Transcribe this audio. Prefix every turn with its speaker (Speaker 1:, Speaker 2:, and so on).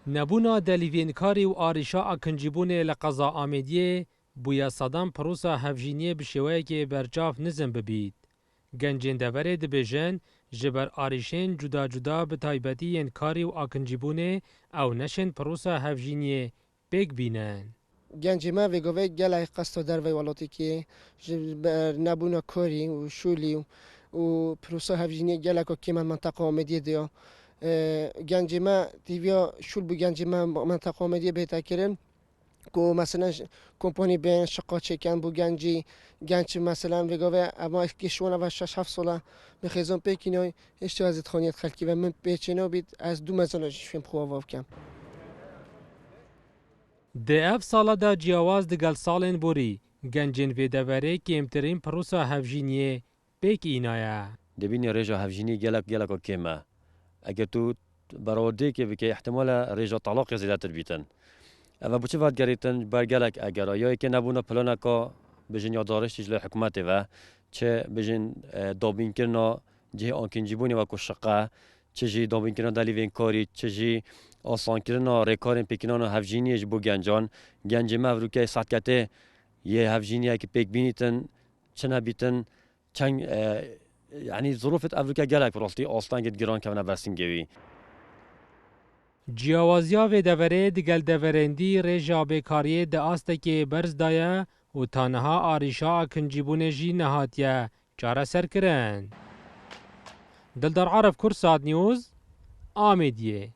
Speaker 1: نبونا دلیوینکاری و آریشا اکنجیبونه لقضا آمیدیه بویا صدام پروسا هفجینیه بشوه که برچاف نزم ببید. گنجین دوره دبیجن جبر آریشین جدا جدا به تایبتی انکاری و اکنجیبونه او نشن پروسا هفجینیه بگ بینن.
Speaker 2: گنجی ما ویگوی گلای قصد در وی ولاتی که نبونا کاری و شولی و پروسا هفجینیه گلای که من منطقه آمیدیه دیا. گنجی ما تیویا شول بو گنجی ما منطقه آمیدیه بهتا کرن که مثلا کمپانی بین شقا چکن بو گنج مثلا وگاوه اما کشونه و 6-7 ساله میخیزم پیکنای اشتی از خانیت خلکی و من پیچنو بید از 2 مزانش فیم خواهو کم.
Speaker 1: ده اف سالا دا جیاواز دگل سالین بوری گنجین وی دوره که امترین پروسا هفجینیه بگ اینایا.
Speaker 3: دبینی رجا هفجینی گلک و کمه. اگر تو برآورده که احتمال رجا طلاق زیادتر بیتن. اما بچه وقت گریتن برگلک اگر آیایی که نبونه پلان که بجن یاددارش تجلی حکومت و چه بجن دابین کرنا جه آنکنجیبونی و کشقه چه جه دابین کرنا دلیوین کاری چه جه آسان کرنا ریکارن پیکنان و هفجینیش بو گنجان گنج مفرو که ساعت یه هفجینی که پیک بینیتن چه نبیتن چنگ یعنی ظروفت افریقا گلک براستی آستان گد گران که نبرسین گوی.
Speaker 1: جیاوازیا و دوره دگل دورندی رجا بکاریه ده آسته که برز دایا و تانها آریشا اکنجیبونه جی نهاتیا چاره سر کرن. دلدار عرف کرسات نیوز آمیدیه.